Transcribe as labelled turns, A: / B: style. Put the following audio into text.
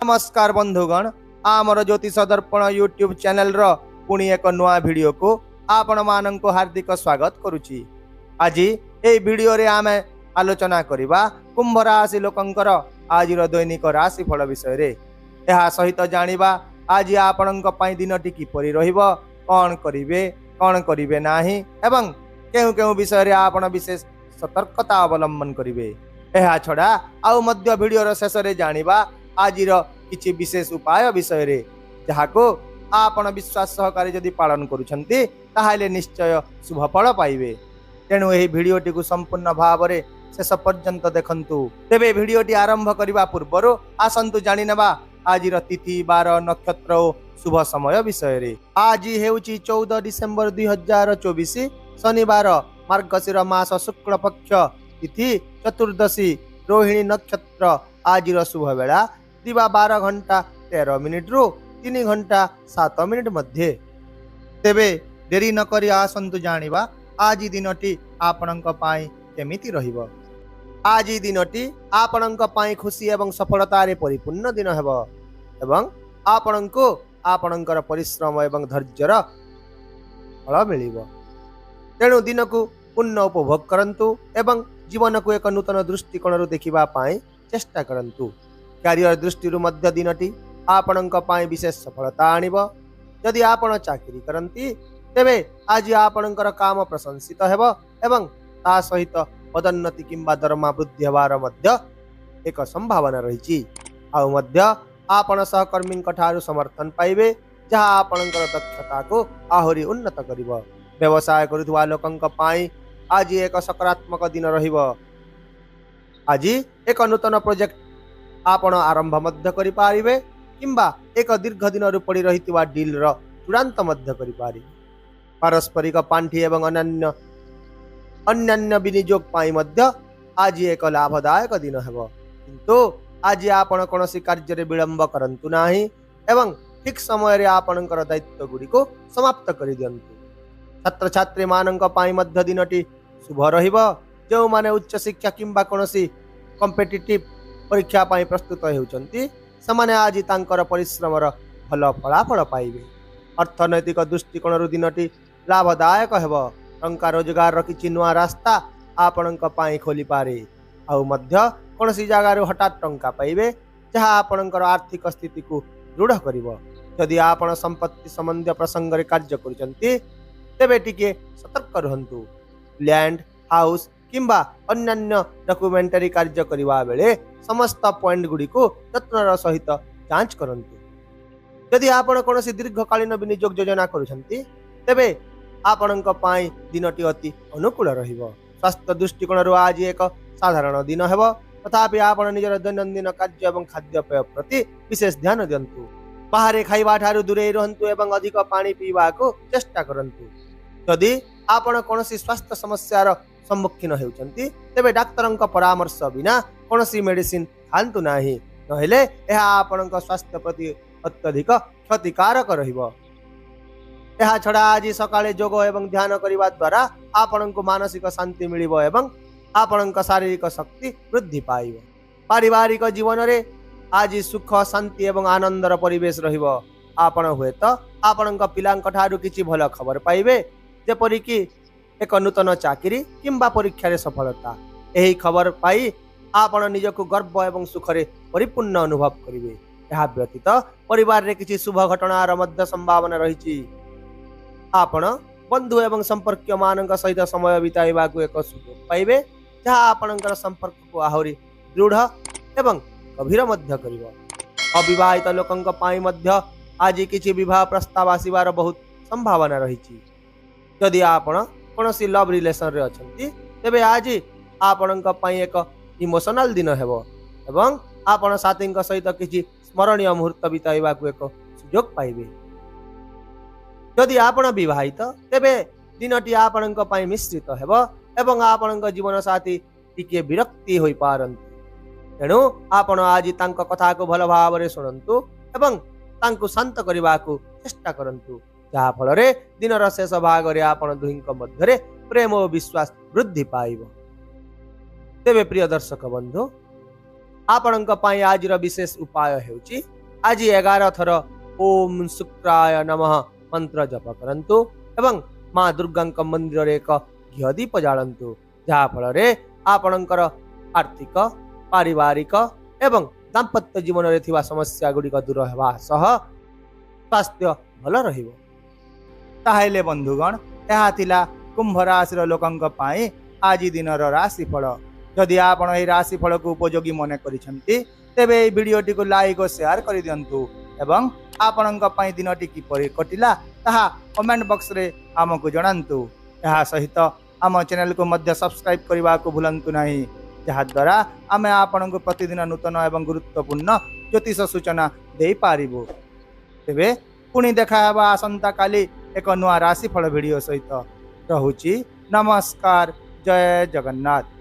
A: नमस्कार बंधुगण, आमर ज्योतिष दर्पण यूट्यूब चैनल रो पुणी एक नुआ वीडियो को आपण मानक हार्दिक स्वागत करुछि। आज ए वीडियो रे आमे आलोचना करिबा कुंभ राशि लोकंकर आजिर दैनिक राशि फल विषय रे। एहा सहित जानिबा आज आपणक पई दिनटी किपरि रहिबो, कोन करिवे नाही एवं केउ केउ विषय रे आपण विशेष सतर्कता अवलंबन करिवे। एहा छडा आउ मध्य वीडियो रो शेष रे जानिबा आजिर किछि विशेष उपाय विषय रे, जहाको आपण विश्वास सहकारी जदि पालन करूछंती ताहाले निश्चय शुभ फल पाइबे। तेणु एही वीडियोटी को संपूर्ण भाव रे शेष पर्यंत देखंतु। तेबे वीडियोटी आरंभ करिबा पूर्वरु आसंतु जानि नेबा आजिर तिथि बार नक्षत्र ओ शुभ समय विषय रे। आज हेउची 14 डिसेंबर 2024 शनिवार, मार्गशीर मास शुक्ल पक्ष, तिथि चतुर्दशी, रोहिणी नक्षत्र। आजिर शुभ बेला दिवा 12 घंटा 13 मिनिट रु 3 घंटा 7 मिनिट मध्य। तेबे देरी न करी आसंतु जानिबा आज दिनटी आपणक पाई केमिति रहिबो। आज दिनटी आपणक पाई खुशी एवं सफलता रे परिपूर्ण दिन हेबो एवं आपणको आपणकर परिश्रम एवं धैर्यर फल मिलिबो। तेणु दिन को पूर्ण उपभोग करंतु एवं जीवन को एक नूतन दृष्टिकोण रु देखिबा पाई चेष्टा करंतु। क्यारियर दृष्टि मध्य दिनटी आपणक पाई विशेष सफलता आनिब। यदि आपण चाकरी करंती तेबे आज आपणकर काम प्रशंसित हेबो एवं ता सहित पदोन्नति किंबा दरमा वृद्धि हेबार मध्य एक संभावना रहिछि। आउ मध्य आपण सहकर्मी ठारू समर्थन पाइबे, जहा आपणकर दक्षता को आहुरी उन्नत करिबो। व्यवसाय करुवा लोकंक पाई आज एक सकारात्मक दिन रहिबो। आज एक नूतन प्रोजेक्ट आपण आरंभ मध्य करि पारिबे किंबा एक दीर्घ दिन रु पड़ी रहितवा डील रो चूड़ांत मध्य करि पारिबे। पारस्परिक पांठी एवं अन्यान्य विनियोग पाई मध्य आज एक लाभदायक दिन हेबो। किंतु आज आपण कोनोसी कार्य रे विलंब करंतु नाही एवं ठीक समय रे आपणकर दायित्व गुडी को समाप्त करि दियंतु। छात्र छात्री मानक पाई मध्य दिनटी शुभ रहिबो। जो माने उच्च शिक्षा किंबा कोनोसी कॉम्पिटिटिव परीक्षा पाई प्रस्तुत हेउचंती समाने आज तांकर परिश्रम रो भल फलाफल पाइबे। अर्थनैतिक दृष्टिकोण रु दिनटी लाभदायक हेबो। टंका रोजगार रो किछि नुआ रास्ता आपणक पाई खोली पारे। आउ मध्य कोनोसी जगह रु हठात टंका पाइबे, जहा आपणकर आर्थिक स्थिति को दृढ़ करिवो। यदि आपण संपत्ति संबंधी प्रसंग रे कार्य करूचंती तेबे टिके सतर्क रहंतु। लैंड, हाउस किंबा अन्यान्य डॉक्यूमेंटरी कार्य करिवा बेले समस्त पॉइंट गुडी को यत्नर सहित जांच करंतु। यदि आपण कोनोसी दीर्घकालीन विनियोग योजना करूछंती तेबे आपणक पाई दिनटी अति अनुकूल रहिबो। स्वास्थ्य दृष्टिकोण रु आज एक साधारण दिन हेबो, तथापि आपण निजर दैनंदिन कार्य एवं खाद्यपेय प्रति विशेष ध्यान दियंतु। बाहर खाइबा ठारू दूरे रहंतु एवं अधिक पानी पीवा को चेष्टा करंतु। यदि आपण कोनोसी स्वास्थ्य समस्यार सम्मुखीन हेउचंती तेबे डाक्तरंक परामर्श बिना कोनोसी मेडिसिन खांतु नाही, नहेले एहा आपणक स्वास्थ्य प्रति अत्यधिक क्षतिकारक रहिबो। एहा छडा आज सकाळे योग एवं ध्यान करिवा द्वारा आपणक मानसिक शांति मिलिबो एवं आपणक शारीरिक शक्ति वृद्धि पाइबो। पारिवारिक जीवन रे आज सुख शांति एवं आनंदर परिवेश रहिबो। आपण हुएत आपणक पिलांक ठारू किछि भल खबर पाइबे, जेपरि कि एक नूतन चाकरी किंबा परीक्षा रे सफलता। एही खबर पाई आपण निजको गर्व एवं सुखरे परिपूर्ण अनुभव करिवे। एहा व्यतीत परिवार रे किछि शुभ घटनार मध्य संभावना रहिछि। आपण बंधु एवं संपर्कीय मानक सहित समय बिताइबा को एक सुयोग पाइबे, जहा आपणकर संपर्क को आहुरी दृढ़ एवं गभीर मध्य करिवो। अविवाहित लोकंक पाई मध्य आज किछि विवाह प्रस्ताव आसीबार बहुत संभावना रहिछि। यदि आपण कोनोसी लव रिलेशन रे अछंती तेबे आज आपणक पाई एक इमोशनल दिन हेबो एवं आपण साथींक सहित किछि स्मरणीय मुहूर्त बिताइबा को एक सुयोग पाइबे। यदि आपण विवाहित तेबे दिनटी आपणक पाई मिश्रित हेबो एवं आपणक जीवन साथी टिके विरक्ति होई पारंती। तेणु आपण आज तांक कथा को भल भाव रे सुनंतु एवं तांको शांत करबा को चेष्टा करंतु, जहा फल रे दिनर शेष भाग रे आपण दुहिंक मध्य रे प्रेम और विश्वास वृद्धि पाइबो। तेबे प्रिय दर्शक बंधु, आपणक पाई आजिर विशेष उपाय हेउची आज 11 थर ओम शुक्राय नमः मंत्र जप करंतु एवं माँ दुर्गा मंदिर रे एक घी दीप जालंतु जहा फल रे आपणकर आर्थिक पारिवारिक एवं दाम्पत्य जीवन रे थिबा समस्या गुड़िक दूर हेबा सह स्वास्थ्य भल रहिबो।
B: ताहेले बंधुगण यह थिला कुंभ राशि लोकंक पाई आज दिन राशिफल। जदि आपण एही राशिफल को उपयोगी मन करिसेंती तेबे एही वीडियोटी को लाइक और शेयर कर दियंतु एवं आपणक पई दिनटी किपरि कटिला ताहा कमेंट बॉक्स रे हमकु जणांतु। यह सहित आम चैनल को मध्य सब्सक्राइब करने को भूलंतु नहीं, जहाद्वारा आमे आपनको प्रतिदिन नूतन एवं गुरुत्वपूर्ण ज्योतिष सूचना दे पारिबु। तेबे पुणी देखा हेबा आसंता काली एक नुआ राशिफल वीडियो सहित। रहुची नमस्कार, जय जगन्नाथ।